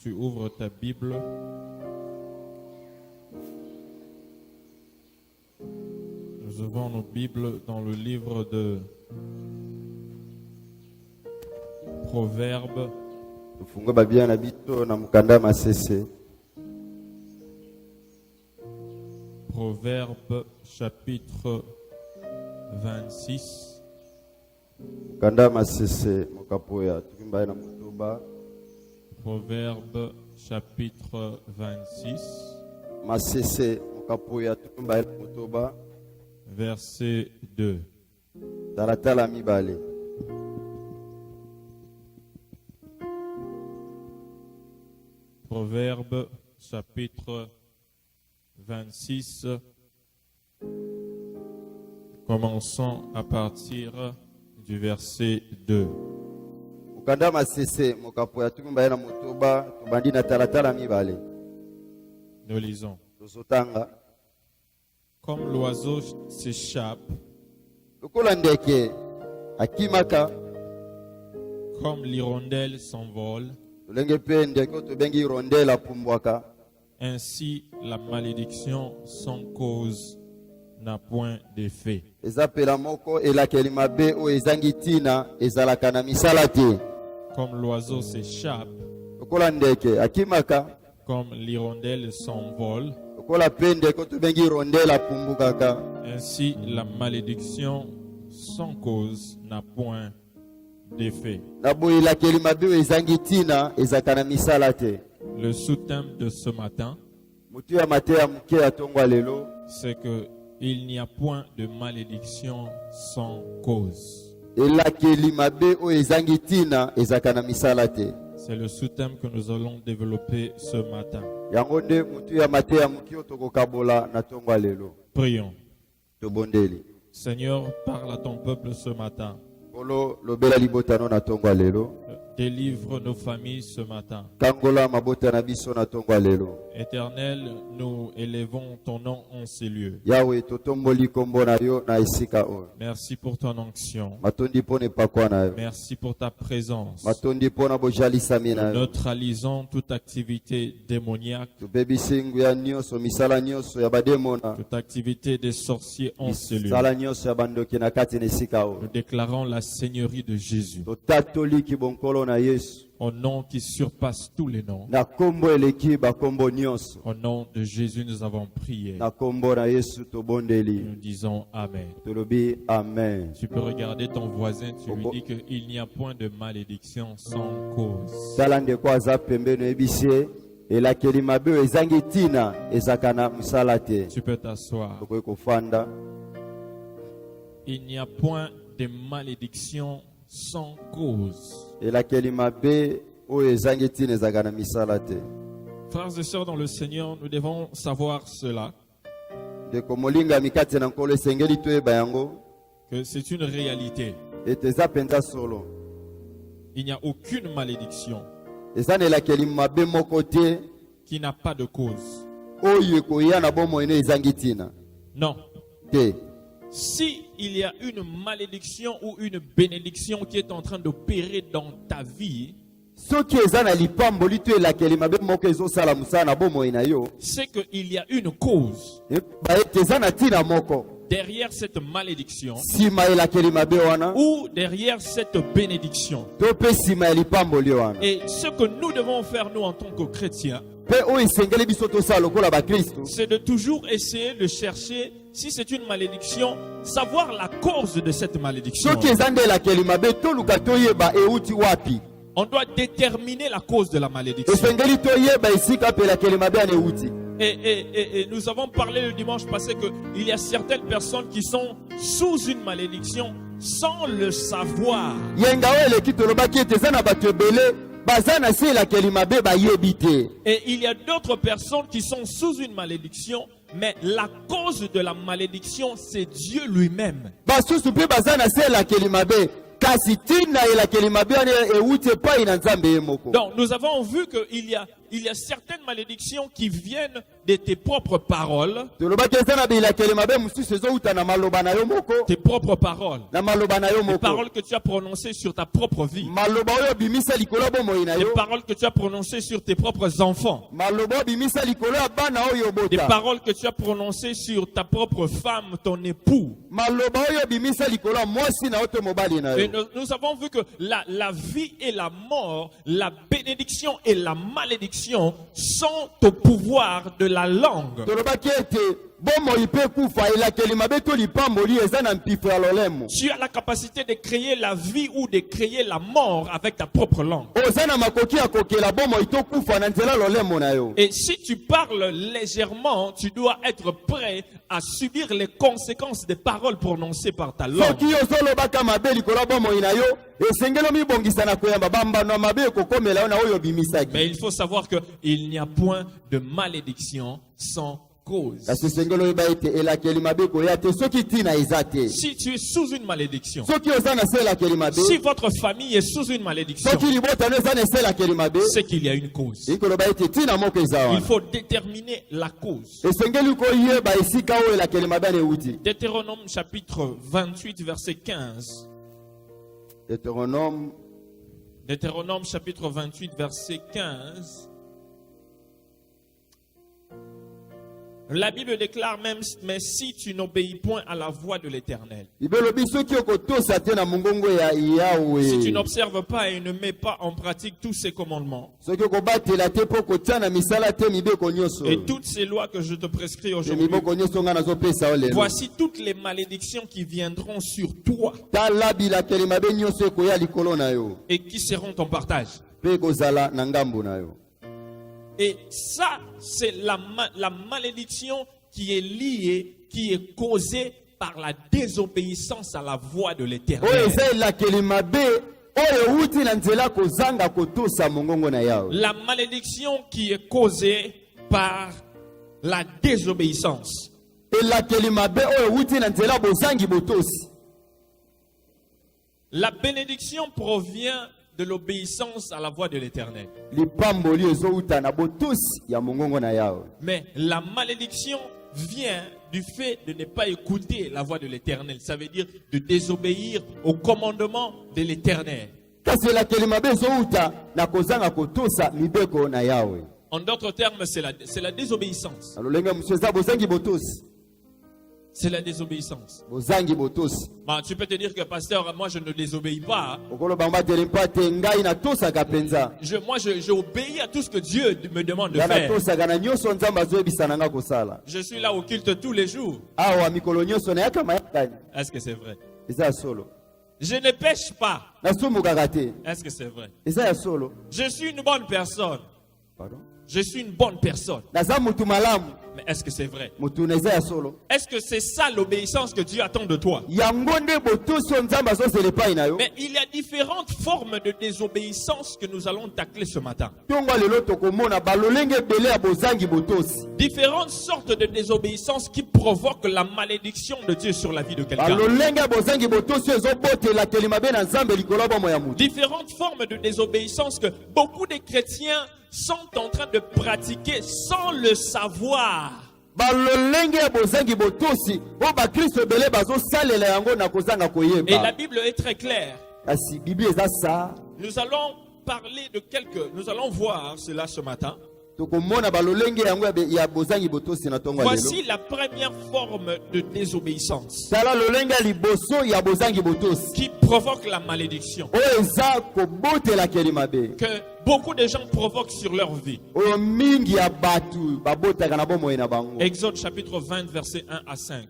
Tu ouvres ta Bible. Nous ouvrons nos Bibles dans le livre de Proverbes. Tufungue Biblia na biso na mkanda masese. Proverbes chapitre 26. Mkanda masese mokapoya tukimba na mutuba. Proverbes chapitre 26. Masese mokapoya tukimba na mutuba. Verset 2. Talatala mibale. Proverbes chapitre 26. Commençons à partir du verset 2. Mkanda masese mokapoya tukimba na mutuba tubandi na talatala mibale. Nous lisons. Tuzotanga. Comme l'oiseau s'échappe, Lokola ndeke akimaka, comme l'hirondelle s'envole, tulenge pe ndeke tubengi rondela pumbwaka. ainsi la malédiction sans cause n'a point d'effet. Ezapela moko elakeli mabe o ezangi tina ezalaka na misala te. Comme l'oiseau s'échappe, Lokola ndeke akimaka, comme l'hirondelle s'envole, lokola pe ndeke tubengi rondela pumbukaka. ainsi la malédiction sans cause n'a point d'effet. Na boye elakeli mabe o ezangi tina ezalaka na misala te. Le sous-thème de ce matin, Mutu ya mate ya muke ya tongwa lelo, c'est que il n'y a point de malédiction sans cause. elakeli mabe o ezangi tina ezalaka na misala te. C'est le sous-thème que nous allons développer ce matin. Yango nde mutu ya mate ya muke o tokokabola na tongwa lelo. Prions. Tobondeli. Seigneur, parle à ton peuple ce matin. Kolo lobela libotano na tongwa lelo. Délivre nos familles ce matin. Kangola mabota na biso na tongwa lelo. Éternel, nous élevons ton nom en ces lieux. Yahweh totomboli kombo na yo na esika o. Merci pour ton onction. Matondi pone pakwa na yo. Merci pour ta présence. Matondi pona bojalisami na Nous yo. neutralisons toute activité démoniaque, Tubebisi nguya nyonso misala nyonso ya bademona. toute activité des sorciers en ces lieux. Misala nyonso ya bandoki na kati na esika o. Nous déclarons la seigneurie de Jésus, Totatoli kibonkolo na Yesu. au nom qui surpasse tous les noms. Na kombo eleki ba kombo nyonso. Au nom de Jésus, nous avons prié. Na kombo na Yesu tobondeli. Nous disons Amen. Tolobi amen. Tu peux regarder ton voisin, tu lui dis qu'il n'y a point de malédiction sans cause. Talande kwa za pembeno ebisie elakeli mabe ezangi tina ezaka na misala te. Tu peux t'asseoir. Tokoki kofanda. Il n'y a point de malédiction sans cause. Elakeli mabe o ezangi tina ezaka na misala te. Frères et sœurs dans le Seigneur, nous devons savoir cela, Ndeko molinga mikate na nkolo esengeli toyeba yango que c'est une réalité. ete eza penza solo. Il n'y a aucune malédiction Eza na elakeli mabe moko te qui n'a pas de cause. oyo ekoya na bomoi ene ezangi tina Non. te. Si il y a une malédiction ou une bénédiction qui est en train d'opérer dans ta vie, Soki eza na lipamboli to elakeli mabe moko ezosala musala na bomoi na yo, c'est qu'il y a une cause ba ete eza na tina moko derrière cette malédiction sima elakeli mabe wana ou derrière cette bénédiction. to pe sima ya lipamboli wana. Et ce que nous devons faire, nous, en tant que chrétiens, Pe oyo esengeli biso tosala lokola bakristo c'est de toujours essayer de chercher, si c'est une malédiction, savoir la cause de cette malédiction. soki eza nde elakeli mabe toluka toyeba euti wapi. On doit déterminer la cause de la malédiction. Esengeli toyeba esika pe elakeli mabe ana euti. Et nous avons parlé le dimanche passé qu'il y a certaines personnes qui sont sous une malédiction sans le savoir. Yenga oyo eleki tolobaki ete eza na bato ebele baza na se elakeli mabe bayebi te. Et il y a d'autres personnes qui sont sous une malédiction, mais la cause de la malédiction, c'est Dieu lui-même. Basusu pe baza na se elakeli mabe kasi tina elakeli mabe ana euti epai na Nzambe ye moko. Donc nous avons vu qu'il y a il y a certaines malédictions qui viennent de tes propres paroles. tolobaki eza na bilakeli mabe mosusu ezowuta na maloba na yo moko, Tes propres paroles. na maloba na yo Les moko, paroles que tu as prononcées sur ta propre vie. maloba oyo bimisa likolo ya bomoi na Des yo, paroles que tu as prononcées sur tes propres enfants. maloba oyo bimisa likolo ya bana oyo Des bota, paroles que tu as prononcées sur ta propre femme, ton époux. maloba oyo bimisa likolo ya mwasi na yo to mobali na Et yo. nous avons vu que la vie et la mort, la bénédiction et la malédiction sont au pouvoir de la langue. tolobaki ete bomoi mpe kufa elakeli mabe to lipamboli eza na mpifo ya lolemo. Tu as la capacité de créer la vie ou de créer la mort avec ta propre langue. oza na makoki ya kokela bomoi to kufa na nzela lolemo na yo. Et si tu parles légèrement, tu dois être prêt à subir les conséquences des paroles prononcées par ta langue. soki ozolobaka mabe likolo ya bomoi na yo, esengeli omibongisa na koyamba bambano ya mabe ekokomela yo na oyo obimisaki. Mais il faut savoir qu'il n'y a point de malédiction sans cause. kasi esengeli oyeba ete elakeli mabe koya te soki ntina eza te. Si tu es sous une malédiction, soki oza na se elakeli mabe, si votre famille est sous une malédiction, soki libotano eza na se elakeli mabe, c'est qu'il y a une cause. ekoloba ete ntina moko eza Il wana. faut déterminer la cause. esengeli koyeba esika oyo elakeli mabe ana euti. Deutéronome chapitre 28 verset 15. Deutéronome Deutéronome chapitre 28 verset 15. La Bible déclare même, mais si tu n'obéis point à la voix de l'Éternel, ibelobi soki okotosa te na mongongo ya yawe, si tu n'observes pas et ne mets pas en pratique tous ces commandements soki okobatela te mpo kotia na misala te mibeko nyonso, et toutes ces lois que je te prescris te aujourd'hui, miboko nyonso nga nazopesa yo lelo, voici toutes les malédictions qui viendront sur toi tala bilakeli mabe nyonso ekoya likolo na yo et qui seront ton partage. mpe ekozala na ngambo na yo. Et ça, c'est la malédiction qui est liée, qui est causée par la désobéissance à la voix de oyo l'Éternel. eza elakeli mabe oyo euti na nzela kozanga kotosa mongongo na yawe. La malédiction qui est causée par la désobéissance. elakeli mabe oyo euti na nzela bozangi botosi. La bénédiction provient de l'obéissance à la voix de l'Éternel. lipamboli ezouta na botosi ya mongongo na yawe. Mais la malédiction vient du fait de ne pas écouter la voix de l'Éternel. Ça veut dire de désobéir au commandement de l'Éternel. kasi elakeli mabe ezouta na kozanga kotosa mibeko na yawe. En d'autres termes, c'est la désobéissance. na lolenge mosusu eza bozangi botosi. C'est la désobéissance. bozangi botosi. Bah, tu peux te dire que pasteur, moi je ne désobéis pas. okoloba mbateli mpa te ngai natosaka mpenza. Moi j'obéis à tout ce que Dieu me demande de nga faire. natosaka na nyonso nzambe azoyebisa na nga kosala. Je suis là au culte tous les jours. awa mikolo nyonso nayaka mayakani. Est-ce que c'est vrai? eza ya solo. Je ne pêche pas. nasumukaka te. Est-ce que c'est vrai? eza ya solo. Je suis une bonne personne. Pardon? Je suis une bonne personne. naza mutu malamu. Mais est-ce que c'est vrai? mutu na eza ya solo. Est-ce que c'est ça l'obéissance que Dieu attend de toi? yango nde botosi oyo nzambe azozela epai na yo. Mais il y a différentes formes de désobéissance que nous allons tacler ce matin. ntongo lelo tokomona balolenge ebele ya bozangi botosi. Différentes sortes de désobéissance qui provoquent la malédiction de Dieu sur la vie de quelqu'un. balolenge ya bozangi botosi oyo ezobotelakeli mabe na nzambe likolo ya bomoi ya mutu. Différentes formes de désobéissance que beaucoup de chrétiens sont en train de pratiquer sans le savoir. balolenge ya bozangi botosi oyo bakristo ebele bazosalela yango na kozanga Et la koyeba. Bible est très claire. kasi biblia eza sa. Nous allons nous allons voir cela ce matin. tokomona balolenge yango ya bozangi botosi na ntongo ya lelo. Voici la première forme de désobéissance tala lolenge ya liboso ya bozangi botosi qui provoque la malédiction, oyo eza kobotelakeli mabe que beaucoup de gens provoquent sur leur vie. oyo mingi ya bato babotaka na bomoi na bango. Exode chapitre 20 verset 1 à 5.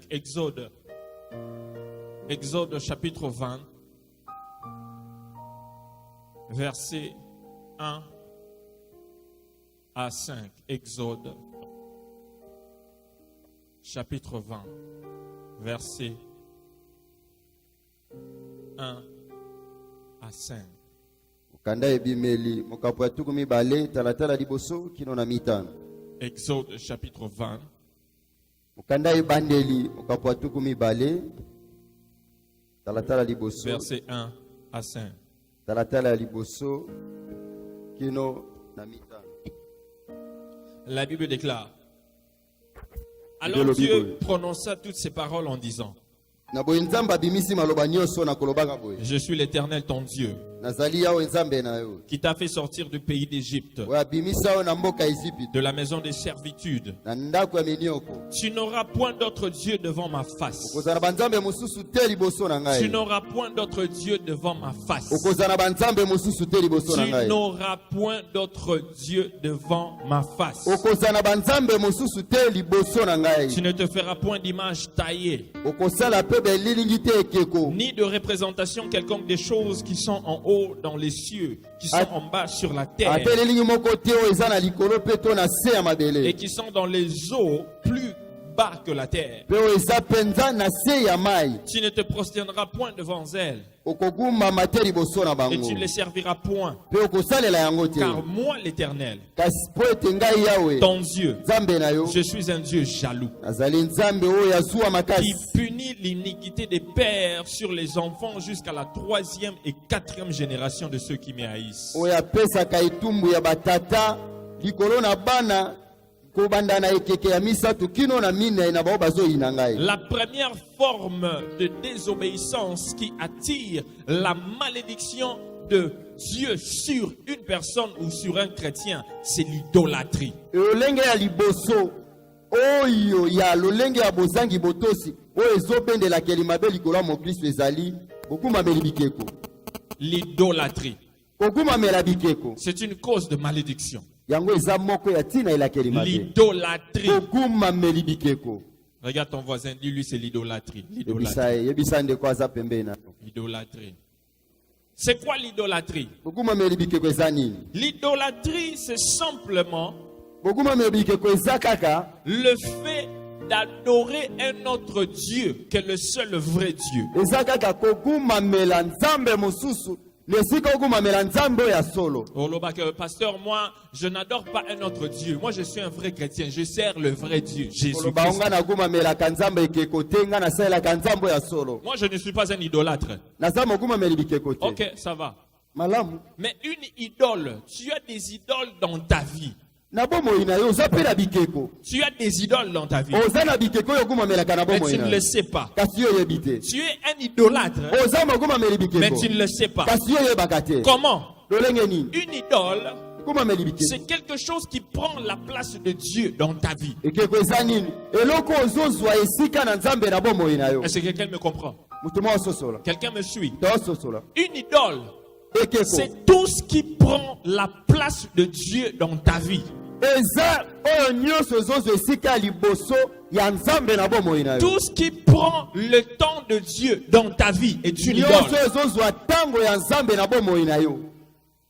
Exode chapitre 20 verset 1 à 5. Exode chapitre 20 verset 1 à 5. kanda ebimeli mokapo ya tuku mibale talatala liboso kino na mitano. Exode chapitre 20 mokanda ebandeli mokapo ya tuku mibale talatala liboso verset 1 à 5. talatala liboso kino na mitano. La Bible déclare. Alors Dieu prononça toutes ces paroles en disant, Na boye nzambe abimisi maloba nyonso na kolobaka boye. je suis l'Éternel ton Dieu, Nazali yawe nzambe na yo. qui t'a fait sortir du pays d'Égypte, Oyo abimisa yo na mboka Ezipiti. de la maison des servitudes. Na ndako ya minioko. Tu n'auras point d'autre Dieu devant ma face. Okozala banzambe mosusu te liboso na Tu ngai. n'auras point d'autre Dieu devant ma face. Okozala banzambe mosusu te liboso na Tu ngai. n'auras point d'autre Dieu devant ma face. Okozala banzambe mosusu te liboso na ngai. Tu ne te feras point d'image taillée, Okosala pe belilingi te ekeko. ni de représentation quelconque des choses qui sont en haut dans les cieux, qui sont en bas sur la terre, Ate lilingi moko te oyo eza na likolo pe to na se ya et mabele. qui sont dans les eaux plus bas que la terre. Pe oyo eza penza na se ya mai. Tu ne te prosterneras point devant elles, Okogumama te liboso na et bango. tu ne les serviras point, Pe okosalela yango te. car moi l'Éternel, Kasi po ete ngai yawe ton Dieu, nzambe na yo je suis un Dieu jaloux, azali nzambe oyo azuwa qui makasi. punit l'iniquité des pères sur les enfants jusqu'à la 3e et 4e génération de ceux qui me haïssent. Oyo apesaka etumbu ya batata likolo na bana kobanda na ekeke ya misato kino na minei na bao bazoyina ngai. La première forme de désobéissance qui attire la malédiction de Dieu sur une personne ou sur un chrétien, c'est l'idolâtrie. Lolenge ya liboso oyo ya lolenge ya bozangi botosi oyo ezobendelaka limabe likolo ya mokristo ezali kokumamela bikeko. L'idolâtrie, Kokumamela bikeko c'est une cause de malédiction. yango eza moko ya ntina elakeli mabe. L'idolâtrie. Kokumameli bikeko. Regarde ton voisin, dis-lui c'est l'idolâtrie. Yebisa ye, yebisa ndeko aza pembeni na yo. L'idolâtrie. C'est quoi l'idolâtrie? Kokumameli bikeko eza nini? L'idolâtrie, c'est simplement Kokumamela bikeko eza kaka le fait d'adorer un autre Dieu que le seul vrai Dieu. eza kaka kokumamela nzambe mosusu nesika kokumamela nzambe oyo ya solo. Oh, pasteur, moi, je n'adore pas un autre Dieu. Moi, je suis un vrai chrétien. Je sers le vrai Dieu, Jésus. Koloba Christ. nga nakumamelaka nzambe ekeko te nga nasalelaka nzambe oyo ya solo. Moi, je ne suis pas un idolâtre. Naza mokumameli bikeko te. Ok, ça va. Malamu. Mais une idole, tu as des idoles dans ta vie. Na bomoi na yo oza mpe na bikeko. Tu as des idoles dans ta vie. Oza na bikeko oyo okumamelaka na Mais bomoi tu na ne yo. le sais pas. Kasi yo oyebi te. Tu es un idolâtre, Oza mokumameli mais bikeko. tu ne le sais pas. Kasi yo oyebaka te. Comment? Lolenge nini? Une idole, Okumameli bikeko. c'est quelque chose qui prend la place de Dieu dans ta vie. Ekeko eza nini? Eloko ozozwa esika na nzambe na bomoi na yo. Est-ce que quelqu'un me comprend? Mutu moko ososola. Quelqu'un me suit? Tososola. Une idole, Ekeko. c'est tout ce qui prend la place de Dieu dans ta vie. Eza oyo nyonso ozozwa esika ya liboso ya nzambe na bomoi na yo. Tout ce qui prend le temps de Dieu dans ta vie est une Nyonso idole. ezozwa tango ya nzambe na bomoi na yo.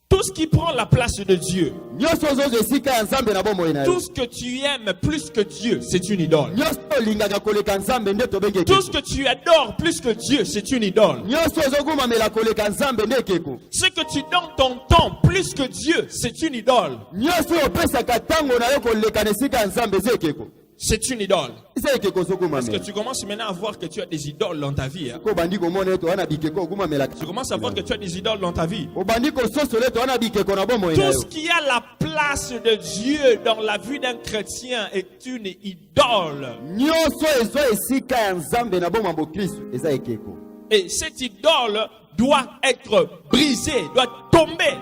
Tout ce qui prend la place de Dieu, Nyonso ozozwa esika ya nzambe na bomoi na yo. tout ce que tu aimes plus que Dieu, c'est une idole. Nyonso olingaka koleka nzambe nde tobenge Tout ekeko. ce que tu adores plus que Dieu, c'est une idole. Nyonso ozokumamela koleka nzambe nde ekeko. Ce que tu donnes ton temps plus que Dieu, c'est une idole. Nyonso oyo opesaka tango na yo koleka na esika ya nzambe eza ekeko. C'est une idole. Eza ekeko Parce que ozokumamela. tu commences maintenant à voir que tu as des idoles dans ta vie. hein. Ko bandi komona ete wana bikeko okumamelaka. Tu commences à voir que tu as des idoles dans ta vie. Obandi kososola ete wana bikeko na bomoi na Tout yo. ce qui a la place de Dieu dans la vie d'un chrétien est une idole. Nyonso ezwa esika ya nzambe na bomoi ya bokristo eza ekeko. Et cette idole doit être brisée, doit tomber.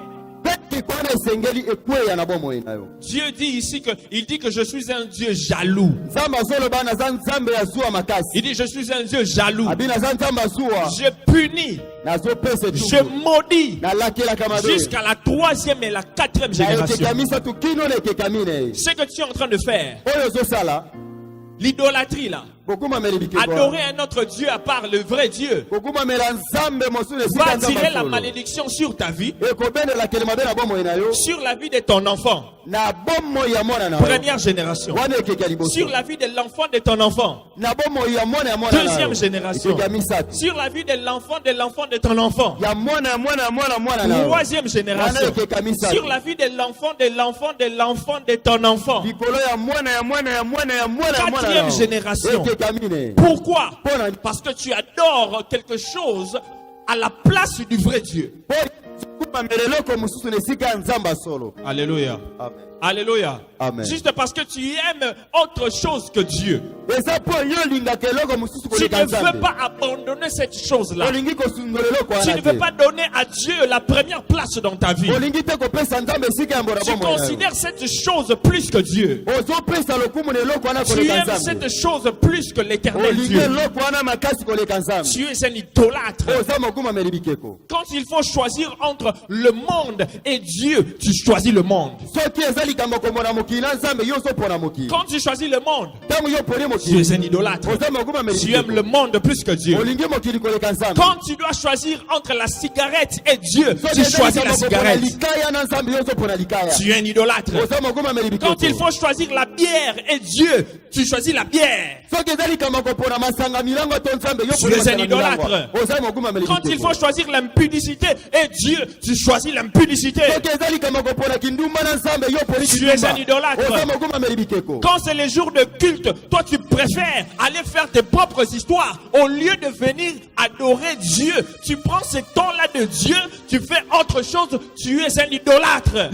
Ekeko wana esengeli ekweya na bomoi na yo. Dieu dit ici il dit que je suis un Dieu jaloux. Nzambe azoloba naza nzambe ya zuwa makasi. Il dit je suis un Dieu jaloux. Abi naza nzambe azuwa. Je punis, Nazopesa je etumbu. maudis Nalakelaka mabe. jusqu'à la 3e et la 4e Na génération. ekeka misato kino na ekeka mine. Ce que tu es en train de faire, Oyo ozosala l'idolâtrie là, kokumamela bikeko. adorer un autre Dieu à part le vrai Dieu, Kokumamela nzambe mosusu esika va nzambe tirer la asolo. malédiction sur ta vie, Ekobendelakeli mabe na bomoi na yo. sur la vie de ton enfant, Na bomoi ya mwana na yo. première génération, Wana ekeka liboso. sur la vie de l'enfant de ton enfant, Na bomoi ya mwana na yo. deuxième génération, Ekeka misato. sur la vie de l'enfant de ton enfant, Ya mwana na yo. troisième génération, Wana ekeka misato. sur la vie de l'enfant de ton enfant, Likolo ya mwana na quatrième yo. génération. Ekeka mine. Pourquoi? Mpona Parce que tu adores quelque chose à la place du vrai Dieu. po Alléluia. Amen. Alléluia. Amen. Juste parce que tu aimes autre chose que Dieu. Tu ne veux pas abandonner cette chose-là. Tu ne veux pas donner à Dieu la première place dans ta vie. Tu considères cette chose plus que Dieu. Tu aimes cette chose plus que l'éternel Dieu. Tu es un idolâtre. Quand il faut choisir entre le monde et Dieu, tu choisis le monde. Quand tu choisis le monde, tu es un idolâtre. Tu aimes le monde plus que Dieu. Quand tu dois choisir entre la cigarette et Dieu, tu choisis la cigarette. Tu es un idolâtre. Quand il faut choisir la bière et Dieu, tu choisis la bière. Tu es un idolâtre. Quand il faut choisir l'impudicité et Dieu, tu choisis l'impudicité. Tu es un idolâtre. Quand c'est les jours de culte, toi tu préfères aller faire tes propres histoires au lieu de venir adorer Dieu. Tu prends ce temps-là de Dieu, tu fais autre chose, tu es un idolâtre.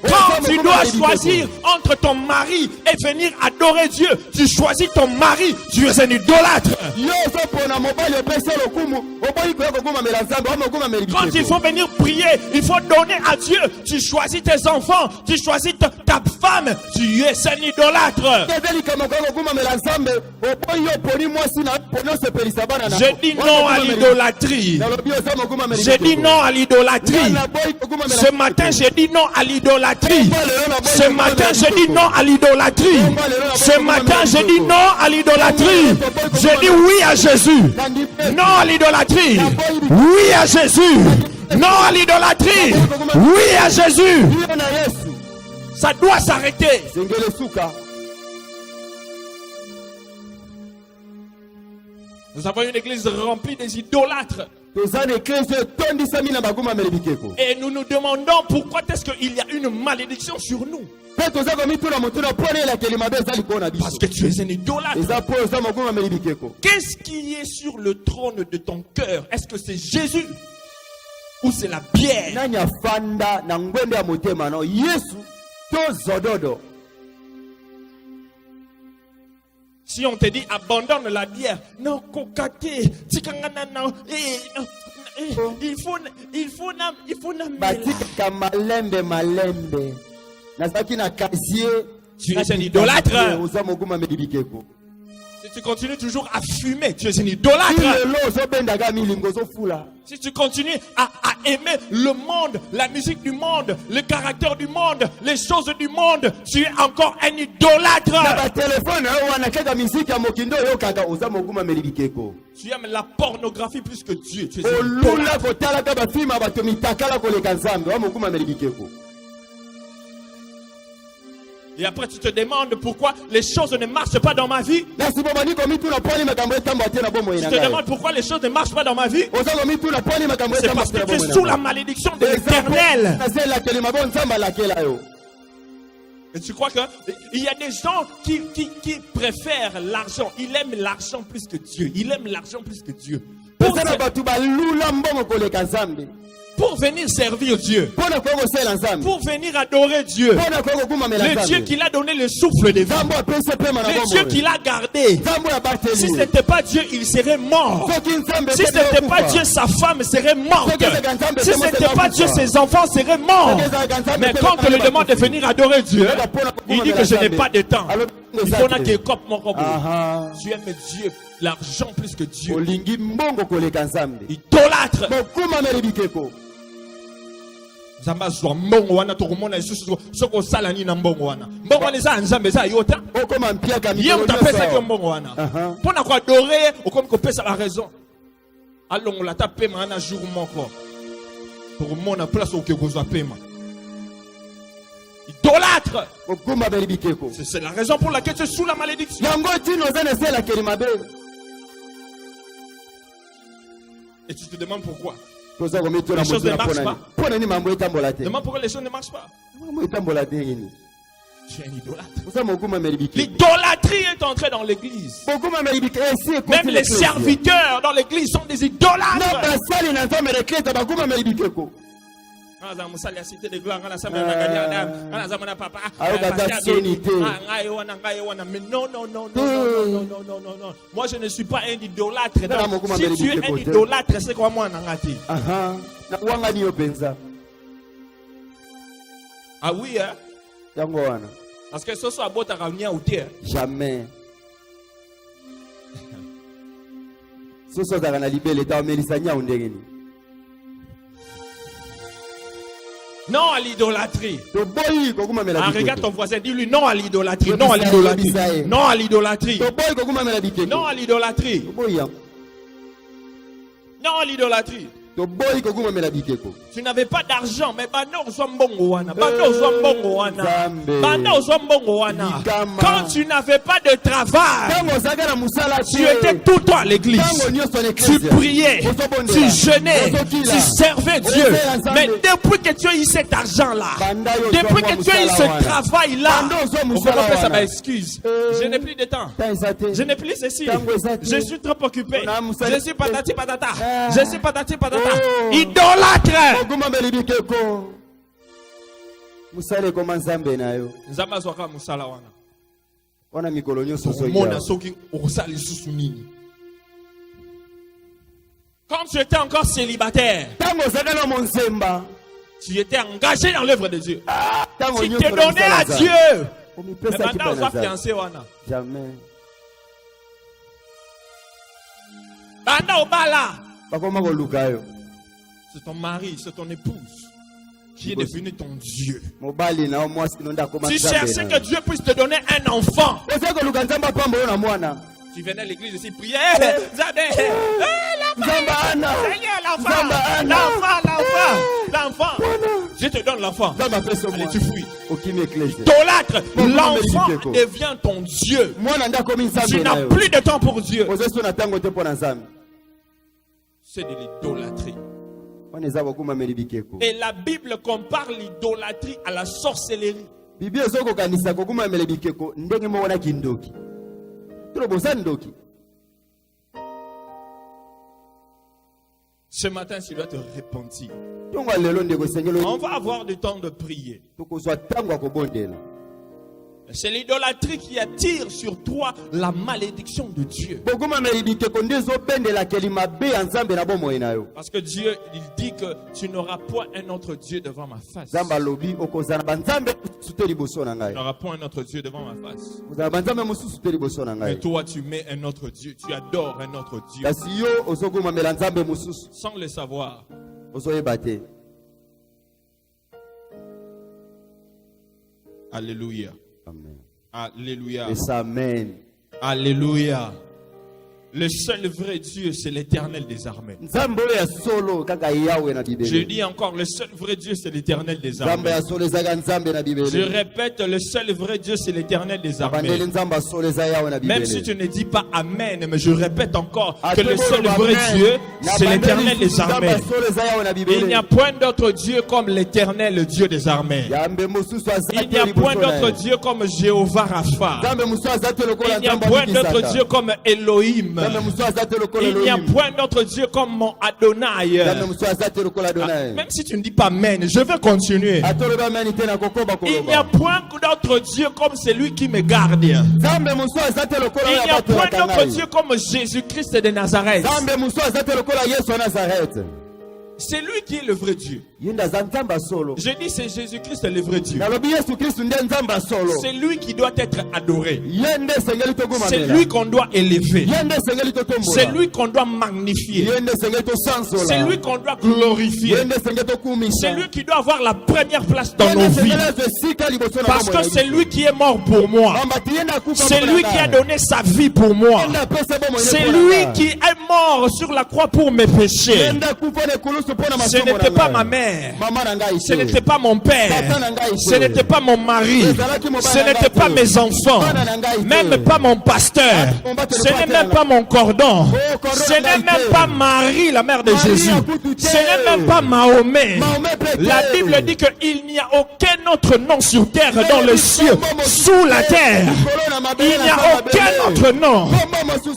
Quand tu dois choisir entre ton mari et venir adorer Dieu, tu choisis ton mari, tu es un idolâtre. Quand il faut venir prier, il faut donner à Dieu, tu choisis tes enfants, tu choisis ta femme, tu es un idolâtre. Je dis non à l'idolâtrie. Je dis non à l'idolâtrie. Ce matin, je dis non à l'idolâtrie. Ce matin, je dis non à l'idolâtrie. Ce matin, je dis non à l'idolâtrie. Je dis oui à Jésus. Non à l'idolâtrie. Oui à Jésus. Non à l'idolâtrie. Oui à Jésus. Ça doit s'arrêter. Nous avons une église remplie des idolâtres. Et nous nous demandons pourquoi est-ce qu'il y a une malédiction sur nous. Parce que tu es un idolâtre. Qu'est-ce qui est sur le trône de ton cœur? Est-ce que c'est Jésus ou c'est la bière? Si on te dit abandonne la bière, non, kokate, tikangana, il faut tu es un idolâtre. Si tu continues toujours à fumer, tu es un idolâtre. Si tu continues à aimer le monde, la musique du monde, le caractère du monde, les choses du monde, tu es encore un idolâtre. Tu aimes la pornographie plus que Dieu. Tu es un idolâtre. Et après tu te demandes pourquoi les choses ne marchent pas dans ma vie. Tu te demandes pourquoi les choses ne marchent pas dans ma vie. C'est parce que tu es sous la malédiction de l'Éternel. Et tu crois qu'il y a des gens qui préfèrent l'argent. Ils aiment l'argent plus que Dieu. Ils aiment l'argent plus que Dieu. Pour venir servir Dieu, pour venir adorer Dieu, le Dieu qui l'a donné le souffle de vie, le Dieu qui l'a gardé. Si ce n'était pas Dieu, il serait mort. Si ce n'était pas Dieu, sa femme serait morte. Si ce n'était pas Dieu, ses enfants seraient morts. Mais quand on lui demande de venir adorer Dieu, il dit que je n'ai pas de temps. Il faut qu'il coupe mon corps. Tu aimes Dieu, l'argent plus que Dieu. Idolâtre. Zamba zwa mbongo wana tokomona isusu soko sala ni na mbongo wana mbongo wana za nzambe za yota okoma mpiaka mi yem tapesa ke mbongo wana pona ko adorer okomi ko pesa la raison alongo la ta pema na jour moko pour mona place au kekozwa pema idolâtre okoma belibikeko c'est la raison pour laquelle tu es sous la malédiction yango tino zane sela kelimabe. Et tu te demandes pourquoi les choses ne marchent pas. Demande pourquoi les choses ne marchent pas. Tu es un idolâtre. L'idolâtrie est entrée dans l'église. Même les serviteurs dans l'église sont des idolâtres. Mais non. Moi, je ne suis pas un idolâtre. Si tu es un idolâtre, c'est quoi moi, Nangati? Ah oui, hein? Parce que ce soit beau, tu as ou terre. Jamais. Ce soit dans la libé, l'État mélisania ou ndengeni. Non à l'idolâtrie. Ah, regarde ton voisin, dis-lui non à l'idolâtrie. Non à l'idolâtrie. Non à l'idolâtrie. Non à l'idolâtrie. Non à l'idolâtrie. Tu n'avais pas d'argent, mais quand tu n'avais pas de travail, tu étais tout le temps à l'église. Tu priais, tu jeûnais, tu servais Dieu. Mais depuis que tu as eu cet argent-là, depuis que tu as eu ce travail-là, ça m'excuse. Je n'ai plus de temps. Je n'ai plus ceci. Je suis trop occupé. Je suis patati patata. Je suis patati patata. Idolâtre. Musale koma nzambe nayo. Nzamba zwaka musala wana. Wana mikolo nyoso so mona soki osali susu nini. Quand tu étais encore célibataire, tu étais engagé dans l'œuvre de Dieu. Tu t'es donné à Dieu. Mais maintenant on va fiancé wana. Jamais. Banda obala. Bakoma ko lukayo. C'est ton mari, c'est ton épouse qui est devenu ton Dieu. Tu cherchais que Dieu puisse te donner un enfant. Tu venais à l'église ici prier. L'enfant. Je te donne l'enfant. Allez, tu fuis. Idolâtre. L'enfant devient ton Dieu. Tu n'as plus de temps pour Dieu. C'est de l'idolâtrie. Et la Bible compare l'idolâtrie à la sorcellerie. Ce matin, tu dois te repentir. On va avoir du temps de prier. C'est l'idolâtrie qui attire sur toi la malédiction de Dieu. Parce que Dieu, il dit que tu n'auras point un autre Dieu devant ma face. Tu n'auras point un autre Dieu devant ma face. Mais toi, tu mets un autre Dieu. Tu adores un autre Dieu. Sans le savoir. Alléluia. Amen. Alléluia. Amen. Alléluia. Le seul vrai Dieu, c'est l'Éternel des armées. Je dis encore, le seul vrai Dieu, c'est l'Éternel des armées. Je répète, le seul vrai Dieu, c'est l'Éternel des armées. Même si tu ne dis pas Amen, mais je répète encore que le seul vrai Dieu, c'est l'Éternel des armées. Il n'y a point d'autre Dieu comme l'Éternel, le Dieu des armées. Il n'y a point d'autre Dieu comme Jéhovah Rapha. Il n'y a point d'autre Dieu comme Elohim. Il n'y a point d'autre Dieu comme mon Adonai. Même si tu ne dis pas Amen, je vais continuer. Il n'y a point d'autre Dieu comme celui qui me garde. Il n'y a point d'autre Dieu comme Jésus-Christ de Nazareth. C'est lui qui est le vrai Dieu. Je dis c'est Jésus-Christ le vrai Dieu. C'est lui qui doit être adoré. C'est lui qu'on doit élever. C'est lui qu'on doit magnifier. C'est lui qu'on doit glorifier. C'est lui qui doit avoir la première place dans nos vies. Parce que c'est lui qui est mort pour moi. C'est lui qui a donné sa vie pour moi. C'est lui qui est mort sur la croix pour mes péchés. Ce n'était pas ma mère. Ce n'était pas mon père. Ce n'était pas mon mari. Ce n'était pas mes enfants. Même pas mon pasteur. Ce n'est même pas mon cordon. Ce n'est même pas Marie, la mère de Jésus. Ce n'est même pas Mahomet. La Bible dit qu'il n'y a aucun autre nom sur terre, dans le ciel, sous la terre. Il n'y a aucun autre nom.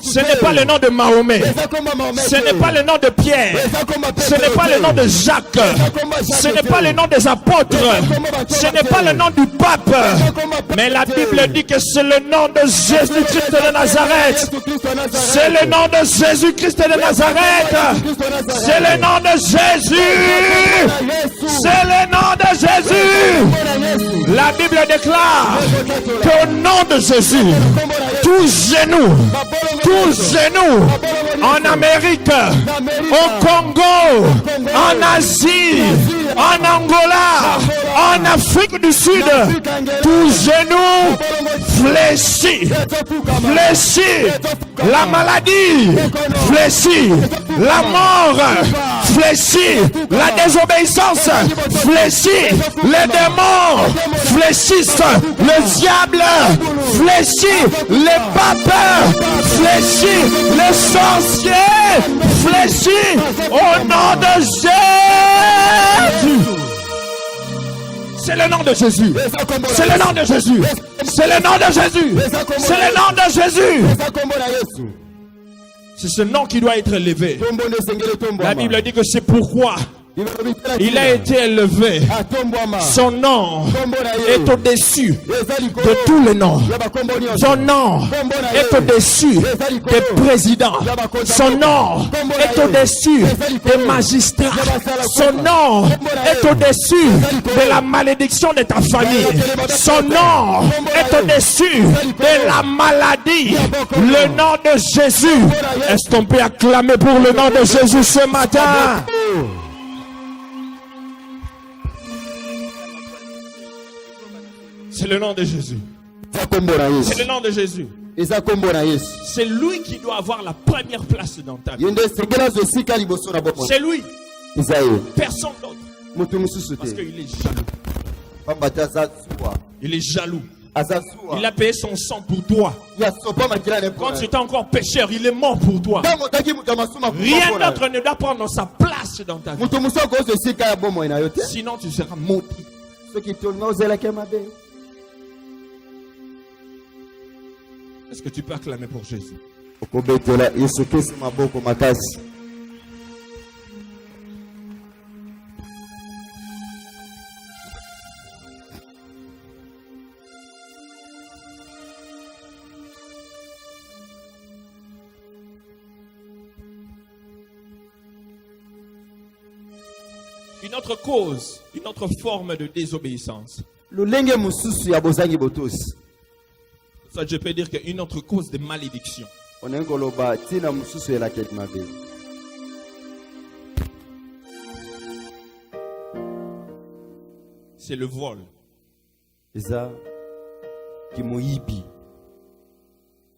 Ce n'est pas le nom de Mahomet. Ce n'est pas le nom de Pierre. Ce n'est pas le nom de Jacques. Ce n'est pas le nom des apôtres. Ce n'est pas le nom du pape. Mais la Bible dit que c'est le nom de Jésus-Christ de Nazareth. C'est le nom de Jésus-Christ de Nazareth. C'est le nom de Jésus. C'est le nom de Jésus. La Bible déclare qu'au nom de Jésus, tous genoux, en Amérique, au Congo, en Asie, en Angola, en Afrique du Sud, tous genoux fléchis, la maladie fléchit, la mort fléchit, la désobéissance fléchit, les démons fléchissent, le diable fléchit, les papes fléchissent, les sorciers fléchissent au nom de Jésus. C'est le nom de Jésus. C'est le nom de Jésus. C'est le nom de Jésus. C'est le nom de Jésus. C'est ce nom qui doit être élevé. La Bible dit que c'est pourquoi il a été élevé. Son nom est au-dessus de tous les noms. Son nom est au-dessus des présidents. Son nom est au-dessus des magistrats. Son nom est au-dessus de la malédiction de ta famille. Son nom est au-dessus de la maladie. Le nom de Jésus. Est-ce qu'on peut acclamer pour le nom de Jésus ce matin? C'est le nom de Jésus. C'est le nom de Jésus. C'est lui qui doit avoir la première place dans ta vie. C'est lui. Personne d'autre. Parce qu'il est jaloux. Il est jaloux. Il a payé son sang pour toi. Quand tu étais encore pécheur, il est mort pour toi. Rien d'autre ne doit prendre sa place dans ta vie. Sinon tu seras maudit. Est-ce que tu peux acclamer pour Jésus? Une autre cause, une autre forme de désobéissance. Ça, je peux dire qu'une autre cause de malédiction. C'est le vol.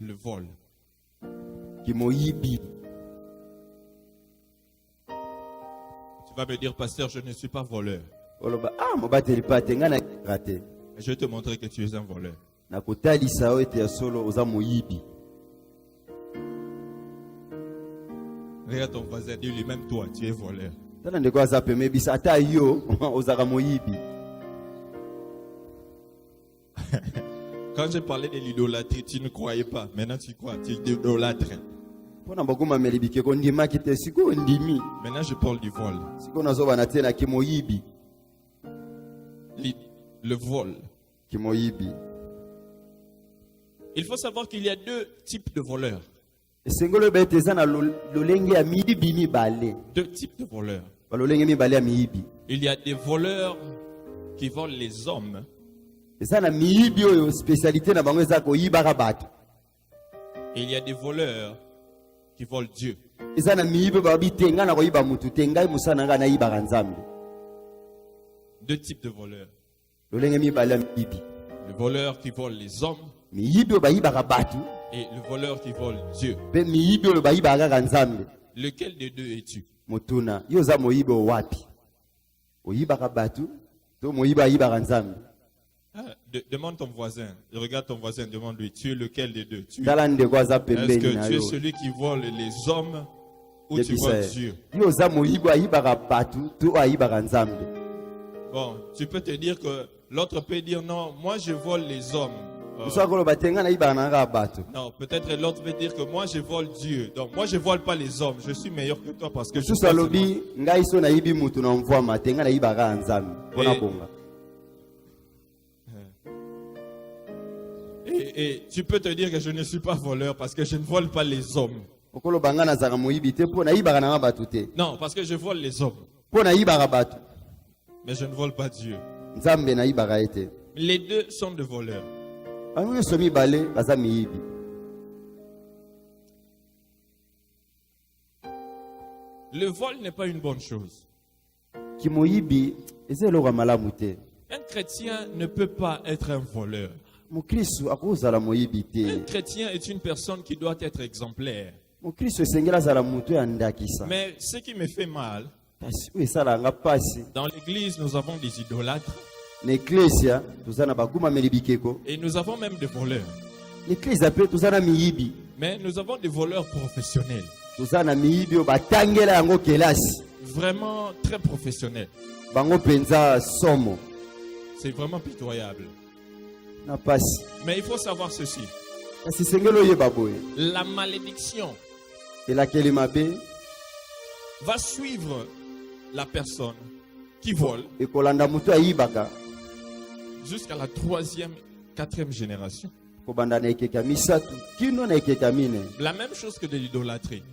Le vol. Tu vas me dire, pasteur, je ne suis pas voleur. Je vais te montrer que tu es un voleur. Regarde ton voisin, dis-lui, même toi, tu es voleur. Quand j'ai parlé de l'idolâtrie, tu ne croyais pas. Maintenant, tu crois, tu idolâtres. Maintenant, je parle du vol. Le vol. Il faut savoir qu'il y a deux types de voleurs. Deux types de voleurs. Il y a des voleurs qui volent les hommes. Et il y a des voleurs qui volent Dieu. Deux types de voleurs. Le voleur qui vole les hommes et le voleur qui vole Dieu. Lequel des deux es-tu? Motuna, yoza moyibe wapi? Oyibaka batu, to moyiba yibaka nzambe. Demande ton voisin. Regarde ton voisin, demande-lui, tu es lequel des deux? Est-ce que tu es celui qui vole les hommes ou tu voles Dieu? Bon, tu peux te dire que l'autre peut dire non, moi je vole les hommes. Non, peut-être l'autre veut dire que moi je vole Dieu. Donc moi je vole pas les hommes. Je suis meilleur que toi parce que je suis et tu peux te dire que je ne suis pas voleur parce que je ne vole pas les hommes. Non, parce que je vole les hommes. Mais je ne vole pas Dieu. Les deux sont des voleurs. Le vol n'est pas une bonne chose. Un chrétien ne peut pas être un voleur. Un chrétien est une personne qui doit être exemplaire. Mais ce qui me fait mal, dans l'église, nous avons des idolâtres. Et nous avons même des voleurs. Mais nous avons des voleurs professionnels. Vraiment très professionnels. C'est vraiment pitoyable. Mais il faut savoir ceci. La malédiction va suivre la personne qui vole jusqu'à la 3e, 4e génération. La même chose que de l'idolâtrie.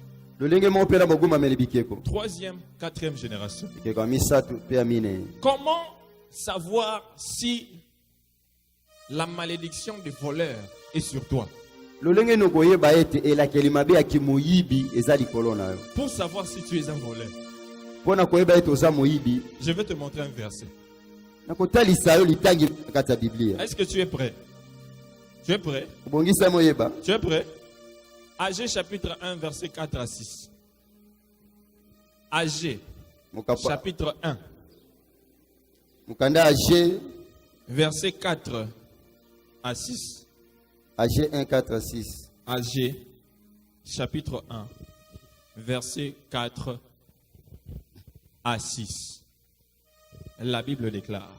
3e, 4e génération. Comment savoir si la malédiction des voleurs est sur toi? Pour savoir si tu es un voleur, je vais te montrer un verset. Est-ce que tu es prêt? Tu es prêt? Tu es prêt? Agé chapitre 1, verset 4 à 6. Agé chapitre 1. Verset 4 à 6. Agé 1, 4 à 6. Agé chapitre 1, verset 4 à 6. La Bible déclare.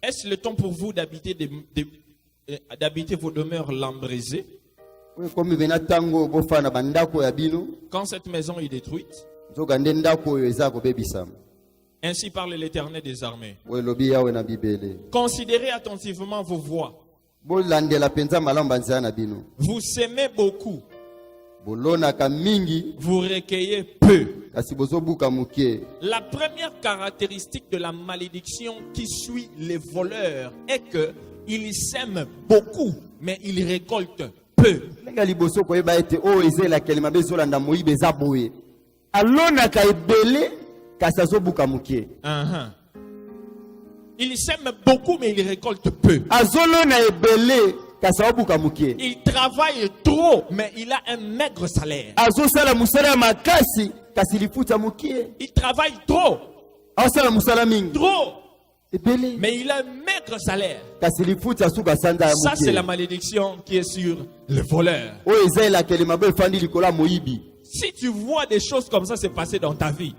Est-ce le temps pour vous d'habiter vos demeures lambrésées? Quand cette maison est détruite, ainsi parle l'Éternel des armées. Considérez attentivement vos voies. Vous s'aimez beaucoup. Vous recueillez peu. La première caractéristique de la malédiction qui suit les voleurs est qu'ils sèment beaucoup, mais ils récoltent peu. Ils sèment beaucoup, mais ils récoltent peu. Il travaille trop, mais il a un maigre salaire. Il travaille trop. Trop. Mais il a un maigre salaire. Ça, c'est la malédiction qui est sur le voleur. Si tu vois des choses comme ça se passer dans ta vie,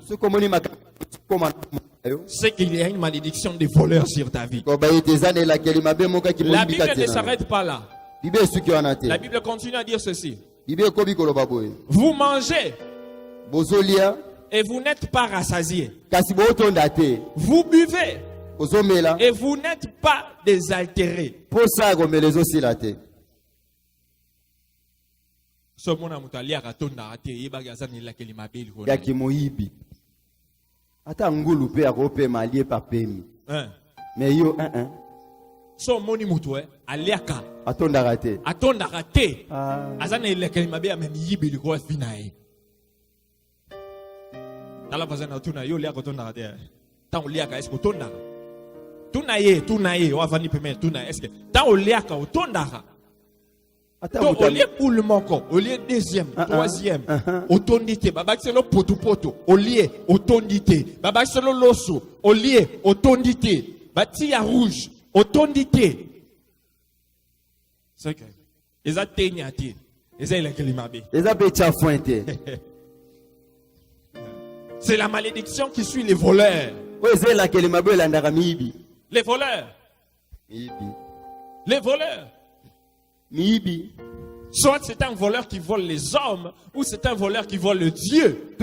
c'est qu'il y a une malédiction des voleurs sur ta vie. La Bible ne s'arrête pas là. La Bible continue à dire ceci. Vous mangez et vous n'êtes pas rassasiés. Vous buvez et vous n'êtes pas désaltérés. Mais yo so moni mutu aliaka atondaka te azana ilekeli mabe ameni yibili ko finae tala bazana tuna yo liaka tondaka te ta liaka esko tondaka tuna ye wa vani peme tuna eske ta liaka otondaka Donc, au lieu pour le manquant, au lieu deuxième, troisième, autondité, babak c'est le poto, au lieu autondité, babak c'est le loso, au lieu autondité, bati à rouge, autondité. C'est que, ils ont tenu à dire, ils ont l'enkelimabé. Ils ont pété pointé. C'est la malédiction qui suit les voleurs. Les voleurs. Les voleurs. Soit c'est un voleur qui vole les hommes, ou c'est un voleur qui vole le Dieu.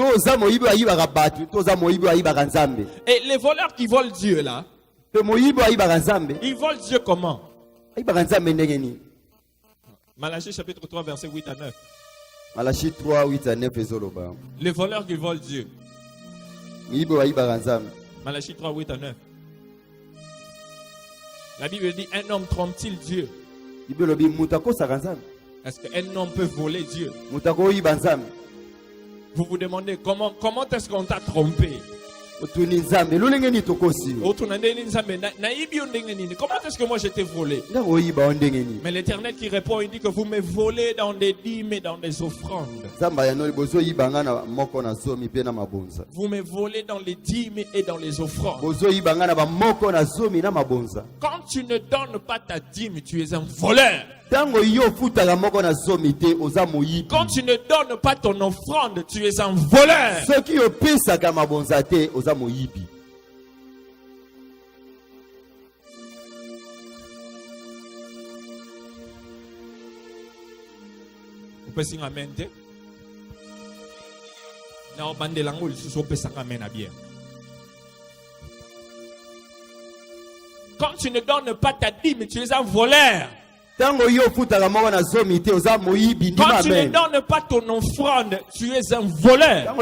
Et les voleurs qui volent Dieu là, ils volent Dieu comment? Malachie chapitre 3 verset 8 à 9. Malachie 3, 8 à 9. Les voleurs qui volent Dieu. Malachie 3, 8 à 9. La Bible dit, un homme trompe-t-il Dieu? Est-ce qu'un homme peut voler Dieu? Vous vous demandez comment est-ce qu'on t'a trompé? Comment est-ce que moi j'étais volé? Mais l'Éternel qui répond, il dit que vous me volez dans des dîmes et dans des offrandes. Vous me volez dans les dîmes et dans les offrandes. Quand tu ne donnes pas ta dîme, tu es un voleur. Quand tu ne donnes pas ton offrande, tu es un voleur. Vous pouvez dire amen. Quand tu ne donnes pas ta dîme, tu es un voleur. Quand tu ne donnes pas ton offrande, tu es un voleur.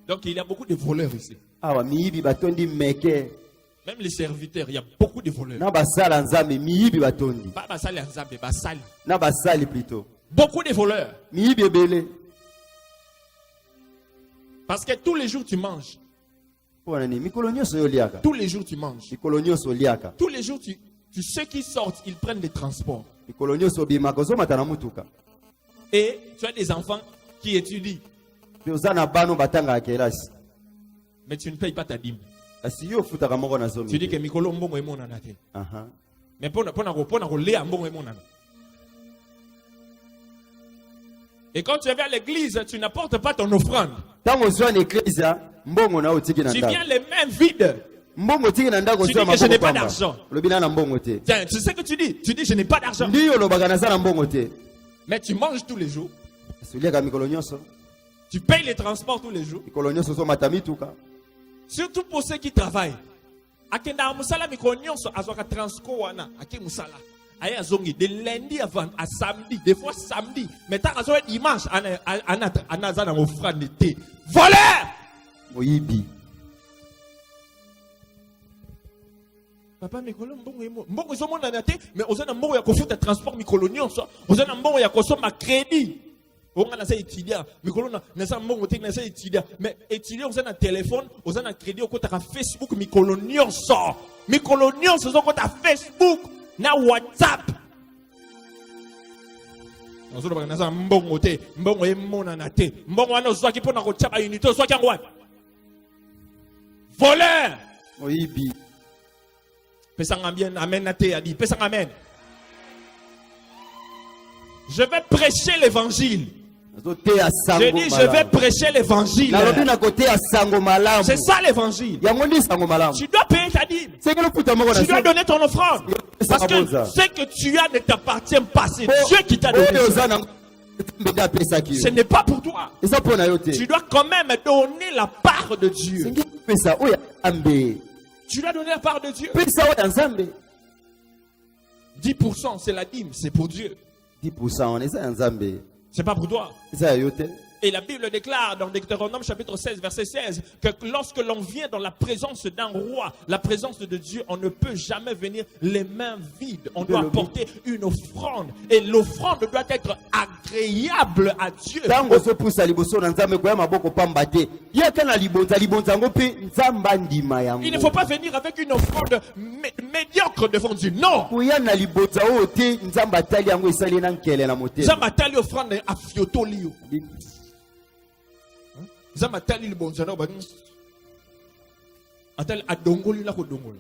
Donc il y a beaucoup de voleurs ici. Même les serviteurs, il y a beaucoup de voleurs. Pas plutôt. Beaucoup de voleurs. Parce que tous les jours tu manges. Tous les jours tu manges. Tous les jours tu sais qu'ils sortent, ils prennent des transports. Et tu as des enfants qui étudient. Mais tu ne payes pas ta dîme. Tu dis que Mikolo mbongo emonana te. Mais pour lea mbongo emonana. Et quand tu viens à l'église, tu n'apportes pas ton offrande. Tu viens les mains vides. Tu dis que je n'ai pas d'argent. Tiens, tu sais que tu dis? Tu dis je n'ai pas d'argent. Mais tu manges tous les jours. Tu payes les transports tous les jours. Surtout pour ceux qui travaillent. De lundi à samedi, des fois samedi. Mais tant que dimanche, on offrande de thé. Voleur! Papa, Mikolo, mbongo zo mona na te, mais ozana mbongo ya kofuta transport Mikolo nyonso, ozana mbongo ya kosoma crédit. On a ça étudiant, Mikolo na ça mbongo te na ça étudiant, mais étudiant ozana téléphone, ozana crédit au côté Facebook Mikolo nyonso. Mikolo nyonso zo côté Facebook na WhatsApp. Ozolo ba na ça mbongo te, mbongo e mona na te, mbongo ana zo ki pona ko tshaba unité zo ki ngwa. Voleur. Oyibi. Amen. Je vais prêcher l'évangile. Je dis, je vais prêcher l'évangile. C'est ça l'évangile. Tu dois payer ta dîme. Tu dois donner ton offrande. Parce que ce que tu as ne t'appartient pas. C'est Dieu qui t'a donné. Ce n'est pas pour toi. Tu dois quand même donner la part de Dieu. Tu dois donner la part de Dieu. 10% c'est la dîme, c'est pour Dieu. 10% c'est pas pour toi. Et la Bible déclare dans Deutéronome chapitre 16, verset 16, que lorsque l'on vient dans la présence d'un roi, la présence de Dieu, on ne peut jamais venir les mains vides. On doit apporter une offrande. Et l'offrande doit être agréable à Dieu. Il ne faut pas venir avec une offrande médiocre devant Dieu. Non. Zambatali offrande à fiotolio. Zamatali le bon zano badin. Atal adongoli la kodongoli.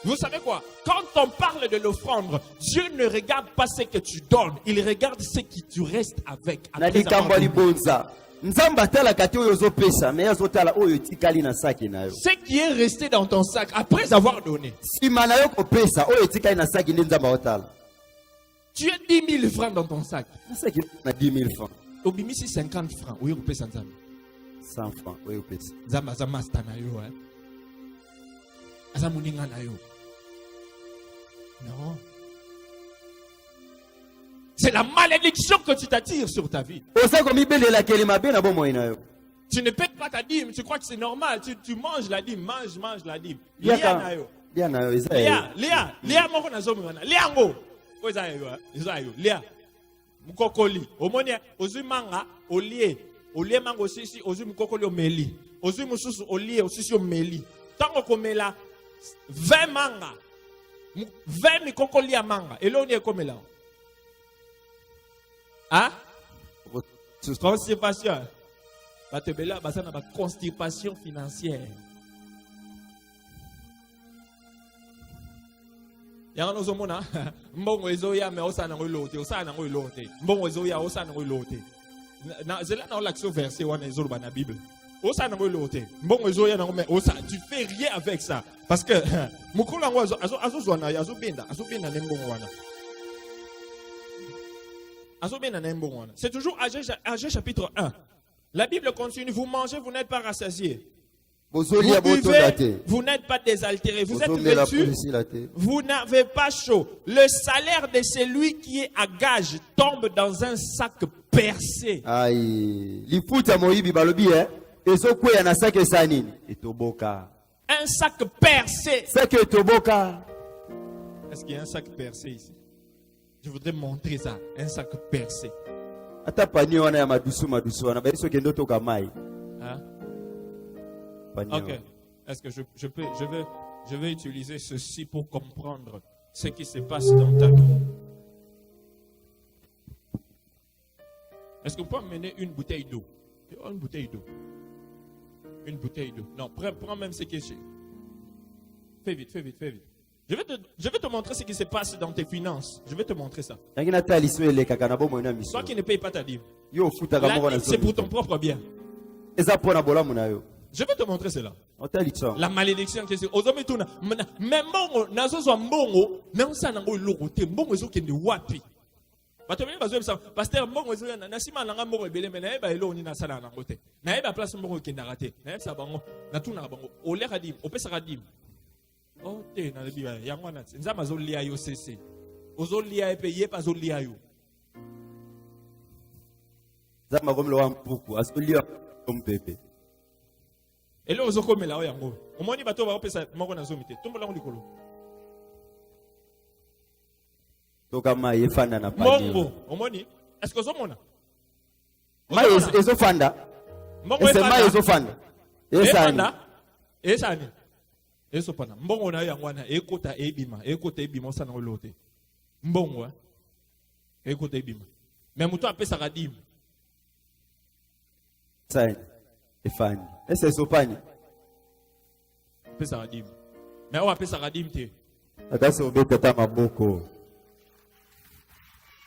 Vous savez quoi? Quand on parle de l'offrande, Dieu ne regarde pas ce que tu donnes, il regarde ce que tu restes avec. Ce qui est resté dans ton sac après avoir donné. Tu as 10 000 francs dans ton sac. 10 000 francs. Obimi si 50 francs. Oui, on peut 100 francs. Oui, on peut. Zama stanayo, hein. Azamuninga na yo. Non. C'est la malédiction que tu t'attires sur ta vie. Tu ne pètes pas ta dîme. Tu crois que c'est normal. Tu manges la dîme. Mange la dîme. Léa, moko na zomi wana. Léa ngo. Léa. Mukokoli. Omonia. Ozu manga. Olie mango sisi. Ozu mukokoli omeli. Ozu mususu olie. Osisi omeli. Tango komela. 20 manga. 20 mikokoli ya manga. Et là on y est comme là. Hein? Constipation. Batebela basana ba constipation financière. Yanga no zomona mbongo ezoya me osana ngoilote osana ngoilote mbongo ezoya osana ngoilote na zela na l'action verset wana ezoluba na Bible osana ngoilote mbongo ezoya na ngome osa tu fais rien avec ça parce que mukolo ngo azozwana azobenda ne mbongo wana azobenda ne mbongo wana. C'est toujours Agé chapitre 1. La Bible continue, vous mangez, vous n'êtes pas rassasiés. Vous buvez, vous n'êtes pas désaltérés. Vous êtes vêtus, vous n'avez pas chaud. Le salaire de celui qui est à gage tombe dans un sac percé. Aïe. Un sac percé. Est-ce qu'il y a un sac percé ici? Je voudrais montrer ça. Un sac percé. Hein? Ok. Est-ce que je vais utiliser ceci pour comprendre ce qui se passe dans ta vie? Est-ce qu'on peut amener une bouteille d'eau? Une bouteille d'eau. Une bouteille d'eau. Non, prends même ce qui est chez. Fais vite. Je vais te montrer ce qui se passe dans tes finances. Je vais te montrer ça. Toi qui ne payes pas ta dîme. La dîme, c'est pour ton propre bien. Je vais te montrer cela. La malédiction que c'est. Mais mbongo nazozo mbongo na usana ngo lokote mbongo ezokende wapi? Batomeli bazoyebisa pasteur mbongo ezoya na sima nanga mbongo ebele me na eba elo ni na sala na ngote. Na eba place mbongo ekenda raté. Na eba bango na tuna bango oleka dim opesa dim. Oh te na biba yango na nzama zolia yo cc. Ozolia epe yepa zolia yo. Nzama komlo wa mpuku asolia kompepe. Et là, vous avez là, vous avez bateau va opesa moko na zomite. Tumbo la ngikolo. Toka ma yefanda na pani. Mongo, omoni. Est-ce que vous mona? Ma ezofanda. Mongo ezofanda. Esani. Esopana. Mbongo na yangwana ekota ebima osana olote. Mbongo ekota ebima. Mais muto apesa kadim. Sai. Efani. Ese sopani. Pesa radim. Mais on va pesa radim te. Akasa obeta ta maboko.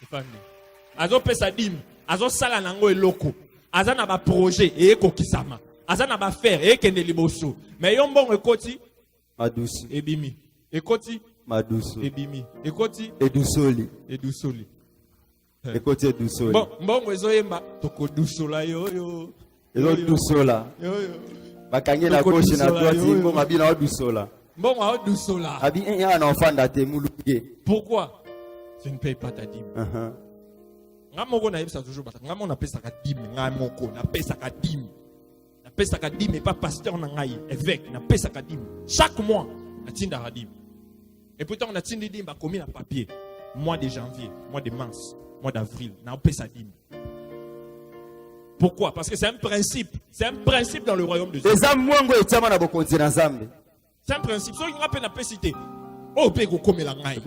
Efani. Azo pesa dim, azo sala nango eloko. Azana ba projet e ekokisama. Azana ba faire e kende liboso. Mais yo mbongo ekoti madusu. Ebimi. Ekoti madusu. Ebimi. Ekoti edusoli. Ekoti edusoli. Bon, mbongo ezoyemba tokodusola yo. Elo dusola. Bakange na gauche na droite mbongo abina dusola. Mbongo dusola. Abi na ofanda te muluke. Pourquoi? Tu ne payes pas ta dîme. Ngamoko na yebisa toujours bata. Ngamoko na pesa ka dîme, ngamoko na pesa ka dîme. Na pesa ka dîme et pas pasteur na ngai, évêque na pesa ka dîme. Chaque mois, na tinda ka dîme. Et pourtant on a tindi dîme ba commis na papier. Mois de janvier, mois de mars, mois d'avril, na pesa dîme. Pourquoi? Parce que c'est un principe. C'est un principe dans le royaume de Dieu. C'est un principe. So il rappelle la pécité. Oh, pego comme la ngai.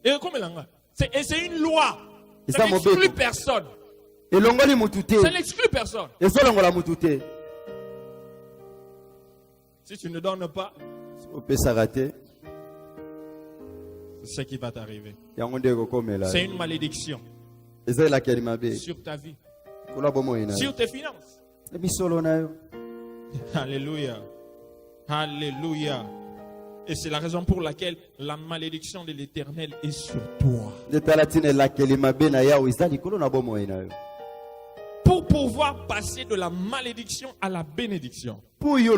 Et comme la ngai. C'est une loi. Ça n'exclut personne. Ça n'exclut personne. Si tu ne donnes pas, c'est ce qui va t'arriver. C'est une malédiction. Sur ta vie. Sur tes finances. Alléluia. Alléluia. Et c'est la raison pour laquelle la malédiction de l'Éternel est sur toi. Pour pouvoir passer de la malédiction à la bénédiction, Dieu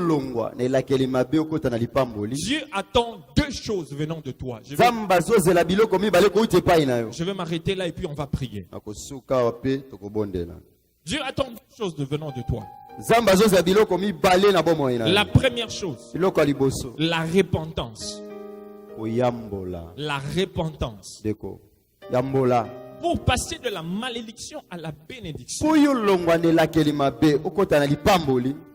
attend deux choses venant de toi. Je vais m'arrêter là et puis on va prier. Dieu attend deux choses venant de toi. La première chose, la repentance. La repentance. Pour passer de la malédiction à la bénédiction,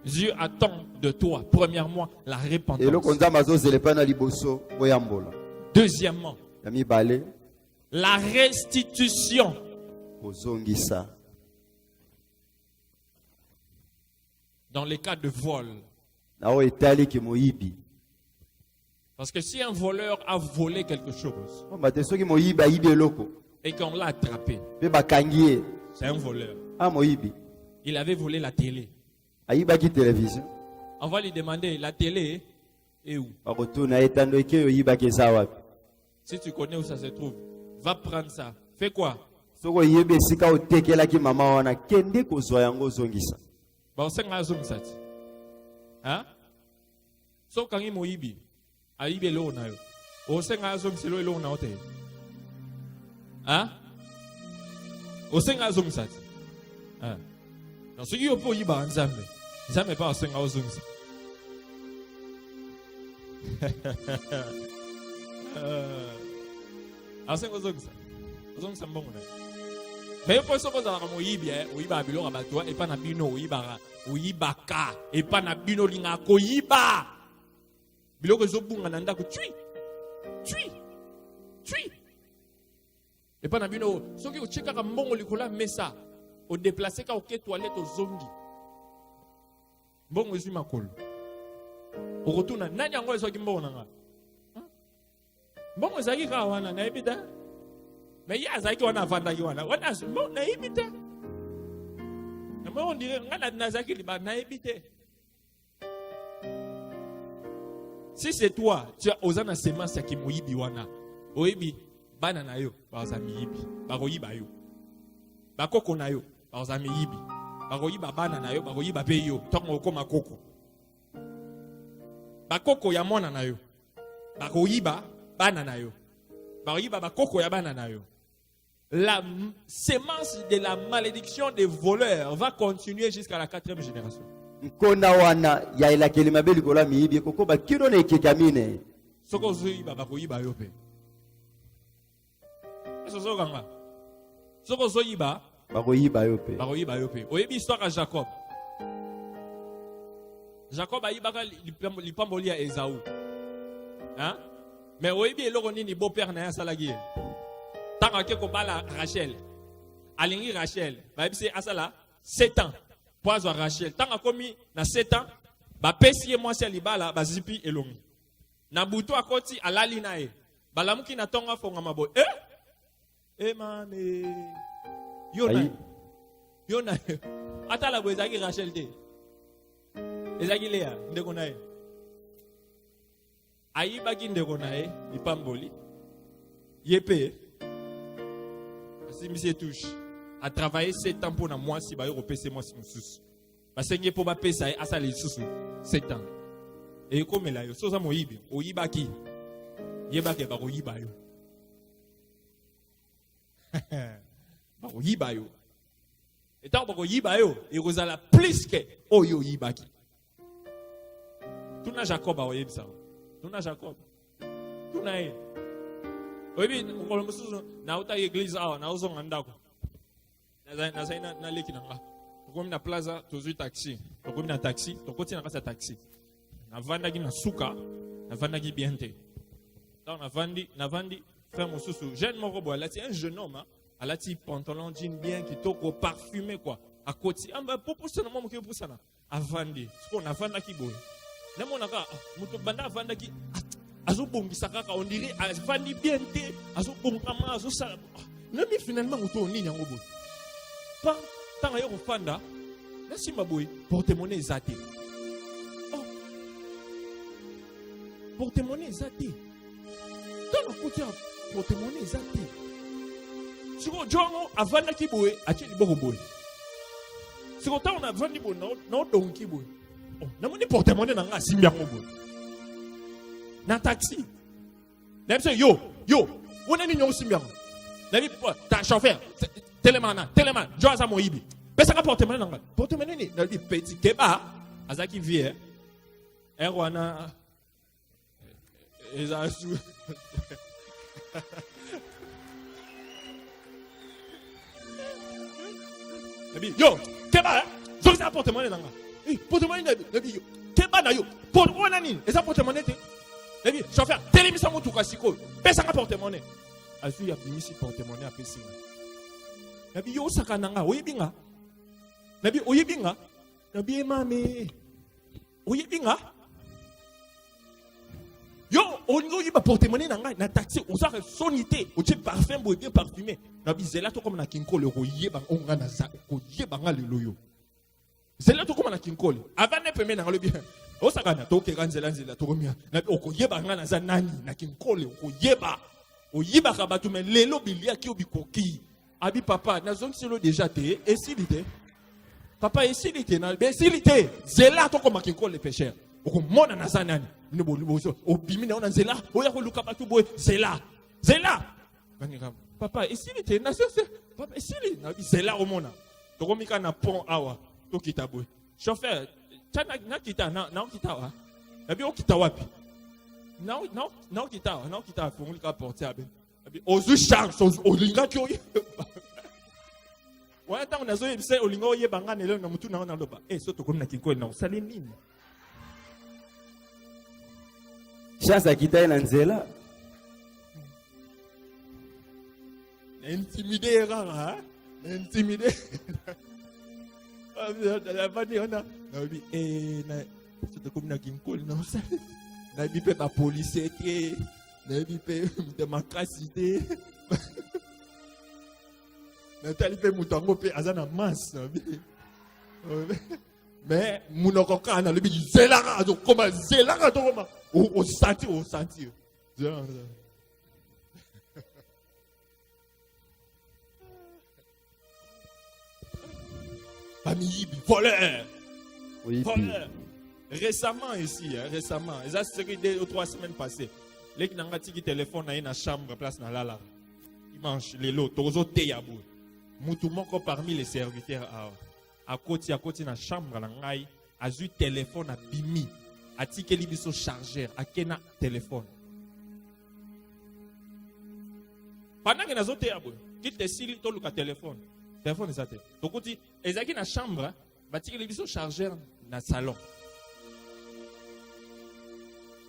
Dieu attend de toi, premièrement, la repentance. Deuxièmement, la restitution. Dans les cas de vol. Parce que si un voleur a volé quelque chose et qu'on l'a attrapé, c'est un voleur. Il avait volé la télé. On va lui demander, la télé est où? Si tu connais où ça se trouve, va prendre ça. Fais quoi? Hein? So quand il moibi, aïbe lo na yo. O senga zong selo lo na ote. Hein? O senga zong sat. Hein? Donc ce qui opo yiba nzambe. Nzambe pas senga zong sat. Asenga zong sat. Zong sambongo na. Mais pour ça, vous avez un bilon à bateau et pas na bino ka et pas na bino linga koyiba. Bilo que zobunga nanda ko tui. Et pas na bino so ki ucheka ka mbongo likola mesa o déplacer ka oké toilette au zongi. Mbongo ezi makolo. O retourna nani yango eso ki mbongo nanga. Mbongo ezaki ka wana na ebita. Mais il y a ça qui on a vendu wana. Wana bon na ibite. Mais on dirait ngana nazaki liba na ibite. Si c'est toi, tu as osana semence ya kimoyibi wana. Oyibi bana na yo ba ozami yibi. Ba koyiba yo. Ba koko na yo ba ozami yibi. Ba koyiba bana na yo ba koyiba pe yo. Tongo okoma koko. Ba koko ya mona na yo. Ba koyiba bana na yo. Ba koyiba ba koko ya bana na yo. La sémence de la malédiction des voleurs va continuer jusqu'à la 4e génération. Soko zoyiba bakoyiba yo pe. Soko zoyiba bakoyiba yo pe. Oyebi histoire à Jacob. Jacob a yibaka lipamboli ya Esaü. Hein? Mais oyebi eloko nini beau-père na ya salagi. Tant que Kobala Rachel, Alingi Rachel, c'est Asala 7 ans. Poison Rachel. Tant que commis na 7 ans, ba pesier moi c'est libala ba zipi elongi. Na buto akoti alali nae. Balamuki na tonga fonga mabo. Mane. Yona. Atala bo ezaki Rachel te. Ezaki Léa ndeko nae. Ayiba ki ndeko nae ipamboli. Yepe. Si monsieur touche à travailler 7 ans pour moi si ba repéser moi si mususu basenge po ba pesa asa le susu 7 ans et comme là yo soza moyibi oyiba ki Yebake bako yibayo. Bako yibayo. Et tant bako yibayo, il vous a la plus que oyo yibaki. Tout na Jacob a oyeb ça. Tout na Jacob. Tout na e. Oyebi ngolo mususu na uta église awa na uzo ngandako. Na zaina na leki nanga. Tokomi na plaza tozu taxi. Tokomi na taxi, tokoti na kasa taxi. Na vanda ki na suka, na vanda ki biente. Donc na vandi frère mususu, jeune moko boy, là c'est un jeune homme, là c'est pantalon jean bien qui toko parfumé quoi. À côté, pour ça na mo ke pour ça na. Avandi. Ce qu'on a vanda ki boy. Na mo naka muto banda vanda ki azo bongisa kaka on dirait avandi bien te, azo bongama azo sa. Na mi finalement muto ni nyango boy. Pas tant ayo fanda. Na simba boy, porte-monnaie zate. Oh. Porte-monnaie zate. Dans le côté porte-monnaie zate. Si on joue avant la kiboé, a tu beaucoup boy. Si on a avant du bon non donc kiboé. Oh, n'a pas de porte-monnaie dans la simba boy. Na taxi. N'a pas yo, on a une simba. N'a pas ta chauffeur, téléman, Joasa Moibi. Mais ça porte-monnaie dans la porte-monnaie n'a dit petit keba, azaki vie. Erwana Ezasu. Yo, keba, zo ça porte-monnaie nanga. Porte-monnaie nabi yo. Keba na yo. Porte-monnaie nini? Eza porte-monnaie te. Nabi, chauffeur, télémisa mutu kasiko. Pesa ka porte-monnaie. Azu ya bimisi porte-monnaie a pesi. Nabi yo saka nanga, oyebinga. Nabi oyebinga. Nabi mame. Oyebinga. Yo, on y va porte-monnaie na taxi, on s'arrête sonité, on dit parfum bien parfumé. Nabi zela to comme na kinko le royer ba onga na za ko yeba le loyo. Zela to comme na kinko le. Avant ne peme na le bien. O saka na to ke ganzela nzela to komia. Nabi oko yeba na za nani na kinko le ko yeba. O yeba ka batu men lelo bilia ki obikoki. Abi papa na zone selo déjà te et s'ilité. Papa et s'ilité na ben s'ilité. Zela to comme na kinko le pécheur. Oko mona na za nani. Obimi na ona zela oya ko luka batu boy zela papa esili te na sese papa esili na zela omona tokomika na pont awa to kita boy chauffeur tana na kita na kita wa na bi okita wapi na okita fongoli ka porter abe abi ozu charge olinga ki oye wa tango nazo yebise olinga oye banga nelo na mutu na ona loba so tokomi na kinko na osali nini. Chance akita na nzela. Intimidé rara, intimidé. La famille on a nabi na c'est comme na kinkol na ça. Nabi pe ba police ke, nabi pe de macracité. Nathalie pe mutango pe azana masse nabi. Mais munoko kana le bi zelaka zo koma zelaka to koma o senti famille voleur récemment ici récemment ça c'est que 2 ou 3 semaines passées les nangati qui téléphone na une chambre place na lala dimanche les lots tozo teyabu mutu moko parmi les serviteurs à côté na chambre na ngai azu téléphone a bimi atikeli biso chargeur akena téléphone pendant que nazo te yabo ki te sili to luka téléphone ezate to kuti ezaki na chambre batikeli biso chargeur na salon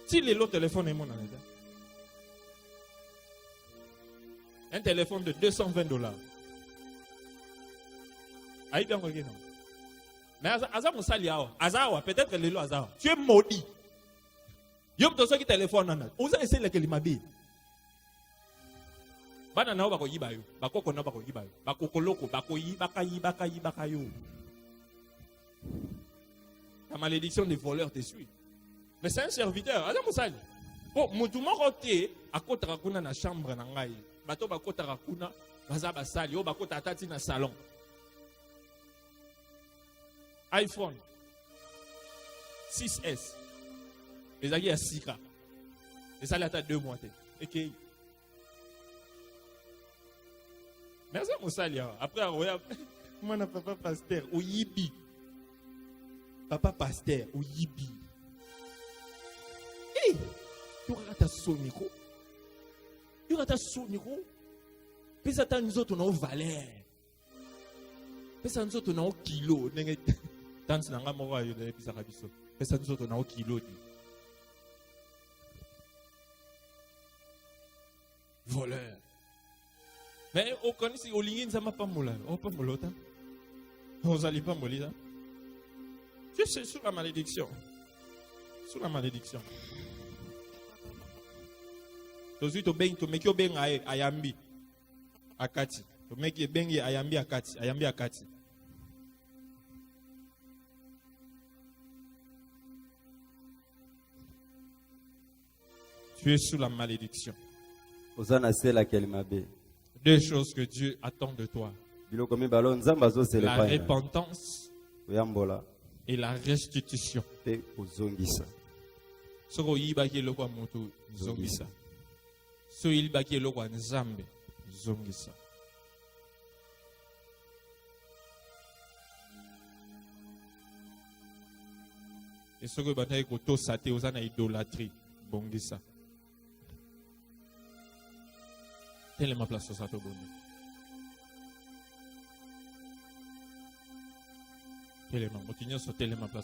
si le lot téléphone est mon un téléphone de $220 aïe bien regardez. Mais Aza Moussali Azawa, peut-être le lot Azawa. Tu es maudit. Yom to qui téléphone nana. On a essayé le mabi. Bana na bako yibayo. Bako kona bako yibayo. Bako koloko bako yibakayo. La malédiction des voleurs te suit. Mais c'est un serviteur. Aza Moussali. Oh, mutumo roté à côté rakuna na chambre na ngai. Bato bako tarakuna baza basali. Yo bako tatati na salon. iPhone 6S. Les agues à 6K. Et ça, là, t'as 2 mois. Ok. Merci Moussalia. Après, moi, papa pasteur, au yibi. Papa pasteur, au yibi. Hey! Tu rates soniko. Tu rates soniko. Puis ça t'a nous autres, on a valeur. Puis ça nous autres, on a kilo. Tant que n'a mort, il y a des arabiso. Puis ça nous autres, on a kilo. Voleur. Mais au connaît si au ligne ça m'a pas moulé. On pas moulé autant. On allait pas moulé là. Je suis sous la malédiction. Sous la malédiction. Tozu to ben to make yo ben ayambi. Akati. To make yo ben ayambi akati. Ayambi akati. Tu es sous la malédiction. Deux choses que Dieu attend de toi. La repentance et la restitution. Soko yibaki lokwa moto zongisa. So yibaki lokwa nzambe zongisa. Et soko bataille koto sate ozana idolâtrie bongisa. Telle est ma place sur sa bonne. Telle est ma place.